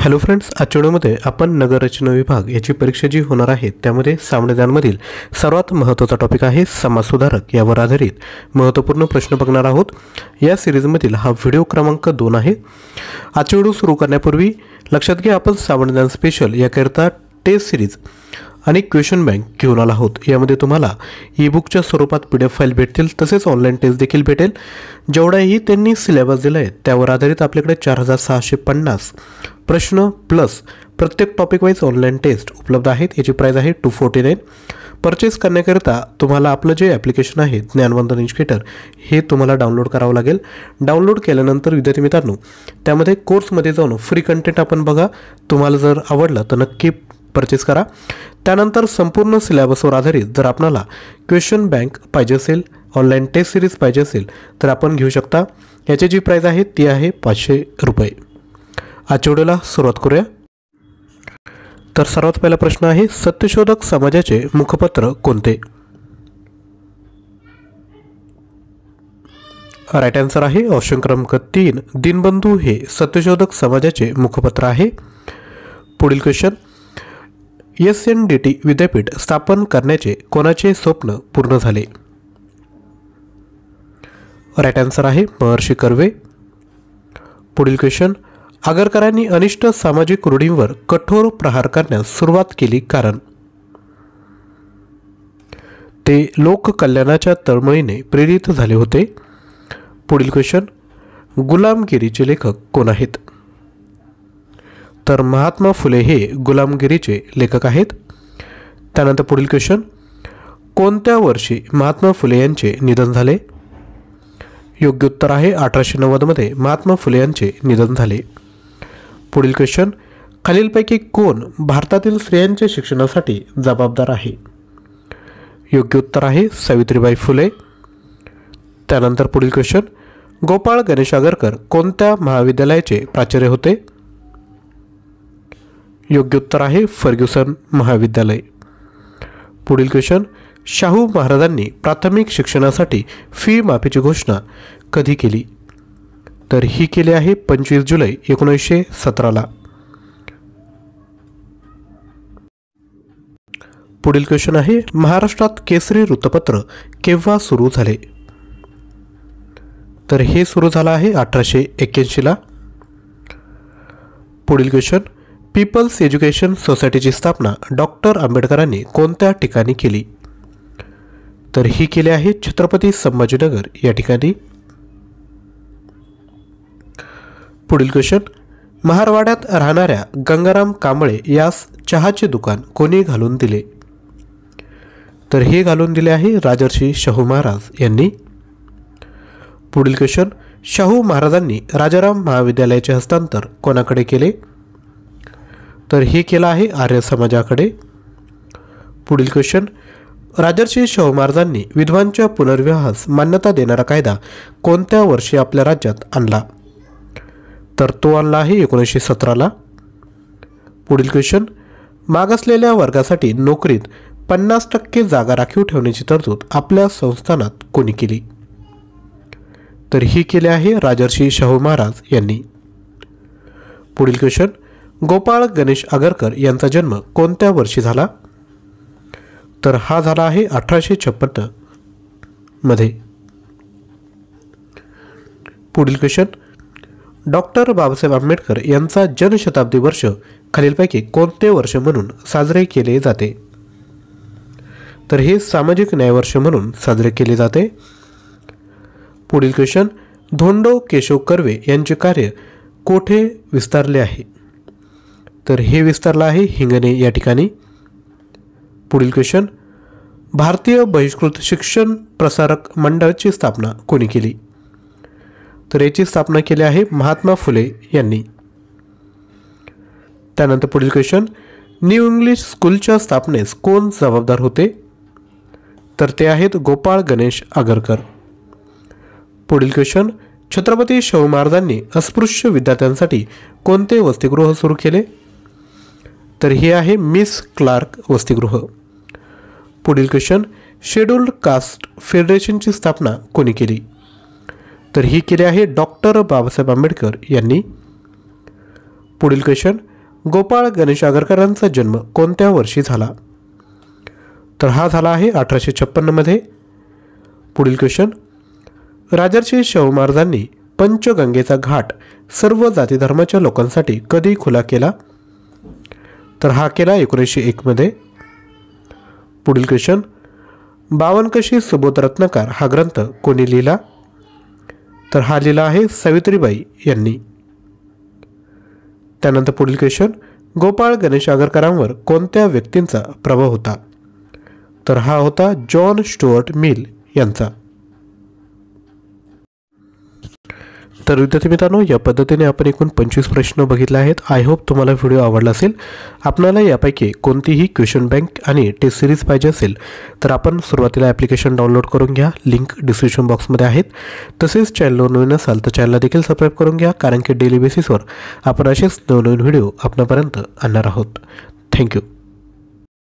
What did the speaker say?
Hello friends, आजच्या व्हिडिओमध्ये आपण नगररचना विभाग याची परीक्षा जी होणार आहे त्यामध्ये सामान्यज्ञानमधील सर्वात महत्त्वाचा टॉपिक आहे समाजसुधारक यावर आधारित महत्त्वपूर्ण प्रश्न बघणार आहोत। या सिरीजमधील हा व्हिडिओ क्रमांक 2 आहे। आजचा व्हिडिओ सुरू करण्यापूर्वी लक्षात घ्या, आपण सामान्यज्ञान स्पेशल याकरिता टेस्ट सिरीज आणि क्वेश्चन बँक घेऊन आला आहोत। यामध्ये तुम्हाला ई बुकच्या स्वरूपात PDF फाईल भेटतील, तसेच ऑनलाईन टेस्ट देखील भेटेल। जेवढाही त्यांनी सिलेबस दिला आहे त्यावर आधारित आपल्याकडे 4650 प्रश्न प्लस प्रत्येक टॉपिक वाईज ऑनलाईन टेस्ट उपलब्ध आहेत। याची प्राइस आहे 249। परचेस करण्याकरिता तुम्हाला आपलं जे ॲप्लिकेशन आहे ज्ञानवंदन एज्युकेटर हे तुम्हाला डाउनलोड करावं लागेल। डाउनलोड केल्यानंतर विद्यार्थी मित्रांनो त्यामध्ये कोर्समध्ये जाऊन फ्री कंटेंट आपण बघा, तुम्हाला जर आवडलं तर नक्की परचेस करा। त्यानंतर संपूर्ण सिलेबसवर आधारित जर आपल्याला क्वेश्चन बँक पाहिजे असेल, ऑनलाईन टेस्ट सिरीज पाहिजे असेल तर आपण घेऊ शकता। याची जी प्राइस आहे ती आहे 500 रुपये। आजच्या व्हिडिओला सुरुवात करूया। तर सर्वात पहिला प्रश्न आहे, सत्यशोधक समाजाचे मुखपत्र कोणते? राईट आन्सर आहे ऑप्शन क्रमांक 3 दीनबंधू हे सत्यशोधक समाजाचे मुखपत्र आहे। पुढील क्वेश्चन, SNDT विद्यापीठ स्थापन करण्याचे कोणाचे स्वप्न पूर्ण झाले? राईट आन्सर आहे महर्षी कर्वे। पुढील क्वेश्चन, आगरकरांनी अनिष्ट सामाजिक रूढींवर कठोर प्रहार करण्यास सुरुवात केली कारण? ते लोककल्याणाच्या तळमळीने प्रेरित झाले होते। पुढील क्वेश्चन, गुलामगिरीचे लेखक कोण आहेत? तर महात्मा फुले हे गुलामगिरीचे लेखक आहेत। त्यानंतर पुढील क्वेश्चन, कोणत्या वर्षी महात्मा फुले यांचे निधन झाले? योग्य उत्तर आहे 1890 मध्ये महात्मा फुले यांचे निधन झाले। पुढील क्वेश्चन, खालीलपैकी कोण भारतातील स्त्रियांच्या शिक्षणासाठी जबाबदार आहे? योग्य उत्तर आहे सावित्रीबाई फुले। त्यानंतर पुढील क्वेश्चन, गोपाळ गणेश आगरकर कोणत्या महाविद्यालयाचे प्राचार्य होते? योग्य उत्तर आहे फर्ग्युसन महाविद्यालय। पुढील क्वेश्चन, शाहू महाराजांनी प्राथमिक शिक्षणासाठी फी माफीची घोषणा कधी केली? तर ही केली आहे 25 जुलै 1917ला। पुढील क्वेश्चन आहे, महाराष्ट्रात केसरी वृत्तपत्र केव्हा सुरू झाले? तर हे सुरू झालं आहे 1881ला। पुढील क्वेश्चन, पीपल्स एज्युकेशन सोसायटीची स्थापना डॉक्टर आंबेडकरांनी कोणत्या ठिकाणी केली? तर ही केली आहे छत्रपती संभाजीनगर या ठिकाणी। पुढील क्वेश्चन, महारवाड्यात राहणाऱ्या गंगाराम कांबळे यास चहाचे दुकान कोणी घालून दिले? तर हे घालून दिले आहे राजर्षी शाहू महाराज यांनी। पुढील क्वेश्चन, शाहू महाराजांनी राजाराम महाविद्यालयाचे हस्तांतर कोणाकडे केले? तर हे केलं आहे आर्य समाजाकडे। पुढील क्वेश्चन, राजर्षी शाहू महाराजांनी विधवांच्या पुनर्विवाहास मान्यता देणारा कायदा कोणत्या वर्षी आपल्या राज्यात आणला? तर तो आणला आहे 1917ला। पुढील क्वेश्चन, मागासलेल्या वर्गासाठी नोकरीत 50% जागा राखीव ठेवण्याची तरतूद आपल्या संस्थानात कोणी केली? तर ही केली आहे राजर्षी शाहू महाराज यांनी। पुढील क्वेश्चन, गोपाळ गणेश आगरकर यांचा जन्म कोणत्या वर्षी झाला? तर हा झाला आहे 1856 मध्ये। पुढील क्वेश्चन, डॉक्टर बाबासाहेब आंबेडकर यांचा जनशताब्दी वर्ष खालीलपैकी कोणते वर्ष म्हणून साजरे केले जाते? तर हे सामाजिक न्याय वर्ष म्हणून साजरे केले जाते। पुढील क्वेश्चन, धोंडो केशव कर्वे यांचे कार्य कोठे विस्तारले आहे? तर हे विस्तारलं आहे हिंगणे या ठिकाणी। पुढील क्वेश्चन, भारतीय बहिष्कृत शिक्षण प्रसारक मंडळाची स्थापना कोणी केली? तर याची स्थापना केली आहे महात्मा फुले यांनी। त्यानंतर पुढील क्वेश्चन, न्यू इंग्लिश स्कूलच्या स्थापनेस कोण जबाबदार होते? तर ते आहेत गोपाळ गणेश आगरकर। पुढील क्वेश्चन, छत्रपती शाहू महाराजांनी अस्पृश्य विद्यार्थ्यांसाठी कोणते वसतिगृह सुरू केले? तर हे आहे मिस क्लार्क वसतिगृह। पुढील क्वेश्चन, शेड्यूल्ड कास्ट फेडरेशनची स्थापना कोणी केली? तर ही केली आहे डॉक्टर बाबासाहेब आंबेडकर यांनी। पुढील क्वेश्चन, गोपाळ गणेश आगरकरांचा जन्म कोणत्या वर्षी झाला? तर हा झाला आहे 1856 मध्ये. पुढील क्वेश्चन, राजर्षी शाहू महाराजांनी पंचगंगेचा घाट सर्व जाती धर्माच्या लोकांसाठी कधी खुला केला? तर हा केला 1901 मध्ये. पुढील क्वेश्चन, बावनकशी सुबोध रत्नाकर हा ग्रंथ कोणी लिहिला? तर हा लिहिला आहे सावित्रीबाई यांनी. त्यानंतर पुढील क्वेश्चन, गोपाळ गणेश आगरकरांवर कोणत्या व्यक्तींचा प्रभाव होता? तर हा होता जॉन स्टुअर्ट मिल यांचा. तर विद्यार्थी मित्रांनो, या पद्धतीने आपण एकूण 25 प्रश्न बघितले आहेत. आय होप तुम्हाला व्हिडिओ आवडला असेल. आपल्याला यापैकी कोणतीही क्वेश्चन बँक आणि टेस्ट सिरीज पाहिजे असेल तर आपण सुरुवातीला ॲप्लिकेशन डाउनलोड करून घ्या. लिंक डिस्क्रिप्शन बॉक्समध्ये आहेत. तसेच चॅनलवर नवीन असाल तर चॅनलला देखील सबस्क्राईब करून घ्या, कारण की डेली बेसिसवर आपण असेच नवनवीन व्हिडिओ आपल्यापर्यंत आणणार आहोत. थँक्यू.